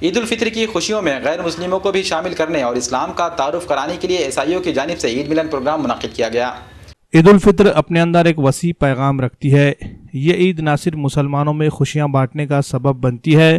عید الفطر کی خوشیوں میں غیر مسلموں کو بھی شامل کرنے اور اسلام کا تعارف کرانے کے لیے عیسائیوں کی جانب سے عید ملن پروگرام منعقد کیا گیا۔ عید الفطر اپنے اندر ایک وسیع پیغام رکھتی ہے۔ یہ عید نہ صرف مسلمانوں میں خوشیاں بانٹنے کا سبب بنتی ہے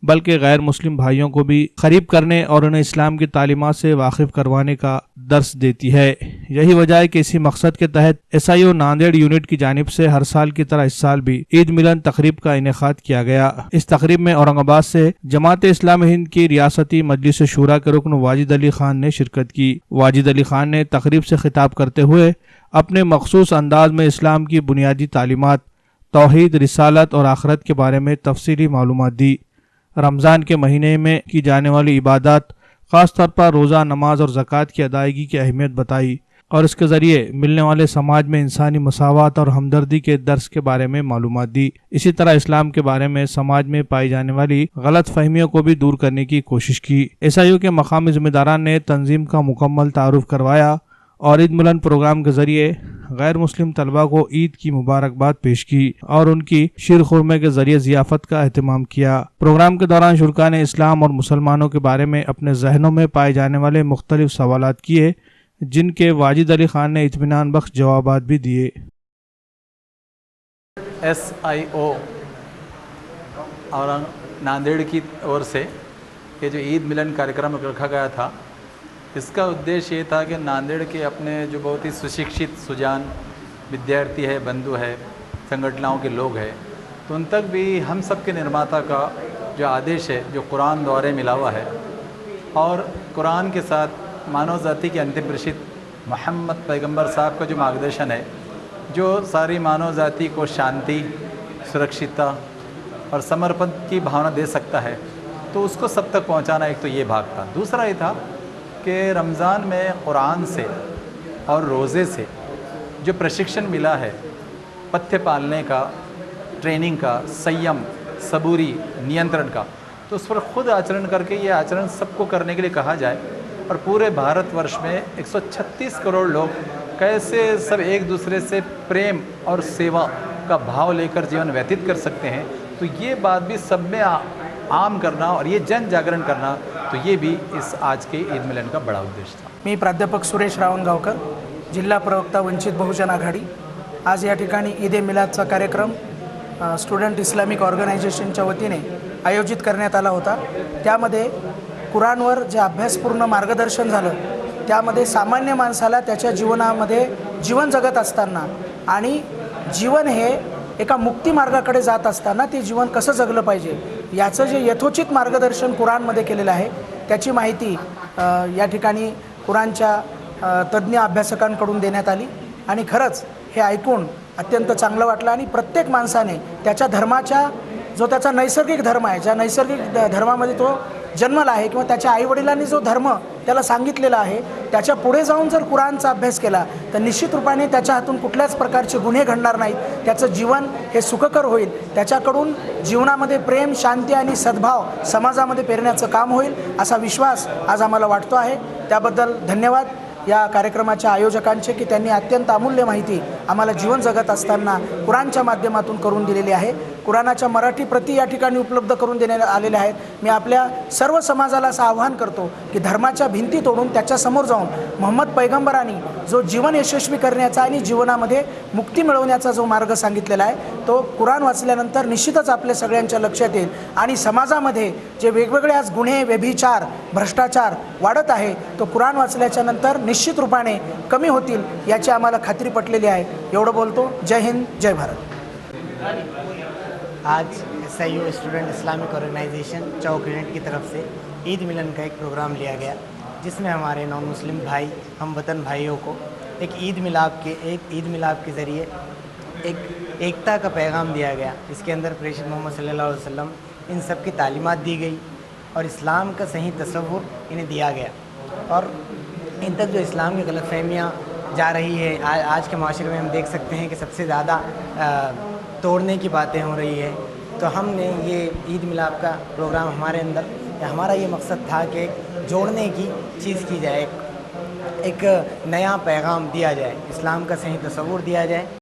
بلکہ غیر مسلم بھائیوں کو بھی قریب کرنے اور انہیں اسلام کی تعلیمات سے واقف کروانے کا درس دیتی ہے۔ یہی وجہ ہے کہ اسی مقصد کے تحت ایسائیو ناندیڑ یونٹ کی جانب سے ہر سال کی طرح اس سال بھی عید ملن تقریب کا انعقاد کیا گیا۔ اس تقریب میں اورنگ آباد سے جماعت اسلامی ہند کی ریاستی مجلس شورا کے رکن واجد علی خان نے شرکت کی۔ واجد علی خان نے تقریب سے خطاب کرتے ہوئے اپنے مخصوص انداز میں اسلام کی بنیادی تعلیمات، توحید، رسالت اور آخرت کے بارے میں تفصیلی معلومات دی۔ رمضان کے مہینے میں کی جانے والی عبادات، خاص طور پر روزہ، نماز اور زکوٰۃ کی ادائیگی کی اہمیت بتائی اور اس کے ذریعے ملنے والے سماج میں انسانی مساوات اور ہمدردی کے درس کے بارے میں معلومات دی۔ اسی طرح اسلام کے بارے میں سماج میں پائی جانے والی غلط فہمیوں کو بھی دور کرنے کی کوشش کی۔ عیسائیوں کے مقامی ذمہ داران نے تنظیم کا مکمل تعارف کروایا اور عید ملن پروگرام کے ذریعے غیر مسلم طلبہ کو عید کی مبارکباد پیش کی اور ان کی شیر خورمے کے ذریعے ضیافت کا اہتمام کیا۔ پروگرام کے دوران شرکاء نے اسلام اور مسلمانوں کے بارے میں اپنے ذہنوں میں پائے جانے والے مختلف سوالات کیے، جن کے واجد علی خان نے اطمینان بخش جوابات بھی دیے۔ SIO اور ناندیڑ کی اور سے یہ جو عید ملن کاریکرم رکھا گیا تھا، اس کا ادیش یہ تھا کہ ناندیڑ کے اپنے جو بہت ہی سشکشت سجان ودیارتھی ہے، بندھو ہے، سنگھٹناؤں کے لوگ ہیں، تو ان تک بھی ہم سب کے نرماتا کا جو آدیش ہے، جو قرآن دوارے ملا ہوا ہے اور قرآن کے ساتھ مانو ذاتی کے انتم پرشت محمد پیغمبر صاحب کا جو مارگدرشن ہے، جو ساری مانو ذاتی کو شانتی، سرکشتا اور سمرپن کی بھاونا دے سکتا ہے، تو اس کو سب تک پہنچانا ایک تو یہ بھاگ تھا۔ دوسرا یہ تھا کہ رمضان میں قرآن سے اور روزے سے جو پرشکشن ملا ہے پتھے پالنے کا، ٹریننگ کا، سیم، صبوری، نینترن کا، تو اس پر خود آچرن کر کے یہ آچرن سب کو کرنے کے لیے کہا جائے اور پورے بھارت ورش میں 136 کروڑ لوگ کیسے سب ایک دوسرے سے پریم اور سیوا کا بھاؤ لے کر جیون ویتت کر سکتے ہیں، تو یہ بات بھی سب میں عام کرنا اور یہ جن جاگرن کرنا، تو یہ بھی اس آج کے عید ملن کا بڑا ادیش تھا۔ मी प्राध्यापक सुरेश रावणगावकर, जिल्हा प्रवक्ता वंचित बहुजन आघाडी। आज या ठिकाणी ईद ए मिलादचा कार्यक्रम स्टुडंट इस्लामिक ऑर्गनायझेशनच्या वतीने आयोजित करण्यात आला होता। त्यामध्ये कुराणवर जे अभ्यासपूर्ण मार्गदर्शन झालं, त्यामध्ये सामान्य माणसाला त्याच्या जीवनामध्ये जीवन जगत असताना आणि जीवन हे एका मुक्ती मार्गाकडे जात असताना ते जीवन कसं जगलं पाहिजे याचं जे यथोचित मार्गदर्शन कुराणमध्ये केलेलं आहे, त्याची माहिती या ठिकाणी कुराणच्या तज्ज्ञ अभ्यासकांकडून देण्यात आली आणि खरंच हे ऐकून अत्यंत चांगलं वाटलं आणि प्रत्येक माणसाने त्याच्या धर्माच्या जो त्याचा नैसर्गिक धर्म आहे, ज्या नैसर्गिक धर्मामध्ये तो जन्मला आहे किंवा त्याच्या आईवडिलांनी जो धर्म त्याला सांगितलेला आहे, त्याच्या पुढे जाऊन जर कुराणचा अभ्यास केला तर निश्चित रूपाने त्याच्या हातून कुठल्याच प्रकारचे गुन्हे घडणार नाहीत, त्याचं जीवन हे सुखकर होईल, त्याच्याकडून जीवनामध्ये प्रेम, शांती आणि सद्भाव समाजामध्ये पेरण्याचं काम होईल असा विश्वास आज आम्हाला वाटतो आहे। त्याबद्दल धन्यवाद या कार्यक्रमाच्या आयोजकांचे की त्यांनी अत्यंत अमूल्य माहिती आम्हाला जीवन जगत असताना कुराणच्या माध्यमातून करून दिलेली आहे। कुराणाच्या मराठी प्रती या ठिकाणी उपलब्ध करून देण्यात आलेल्या आहेत। मी आपल्या सर्व समाजाला असं आवाहन करतो की धर्माच्या भिंती तोडून त्याच्यासमोर जाऊन मोहम्मद पैगंबरांनी जो जीवन यशस्वी करण्याचा आणि जीवनामध्ये मुक्ती मिळवण्याचा जो मार्ग सांगितलेला आहे, तो कुराण वाचल्यानंतर निश्चितच आपल्या सगळ्यांच्या लक्षात येईल आणि समाजामध्ये जे वेगवेगळे आज गुन्हे, व्यभिचार, भ्रष्टाचार वाढत आहे, तो कुराण वाचल्याच्या नंतर निश्चित रूपाने कमी होतील याची आम्हाला खात्री पटलेली आहे। एवढं बोलतो। जय हिंद, जय भारत। आज SIO स्टूडेंट इस्लामिक ऑर्गेनाइजेशन चौक यूनिट की तरफ से ईद मिलन का एक प्रोग्राम लिया गया, जिसमें हमारे नॉन मुस्लिम भाई, हम वतन भाइयों को एक ईद मिलाप के ज़रिए एक एकता का पैगाम दिया गया। इसके अंदर प्रेषित मोहम्मद सल्लल्लाहु अलैहि वसल्लम इन सब की तालीमात दी गई और इस्लाम का सही तसव्वुर इन्हें दिया गया और इन तक जो इस्लाम की गलतफहमियाँ जा रही है, आज के माशरे में हम देख सकते हैं कि सबसे ज़्यादा तोड़ने की बातें हो रही है। तो हमने ये ईद मिलाप का प्रोग्राम हमारे अंदर, हमारा ये मकसद था कि जोड़ने की चीज़ की जाए, एक नया पैगाम दिया जाए, इस्लाम का सही तसव्वुर दिया जाए।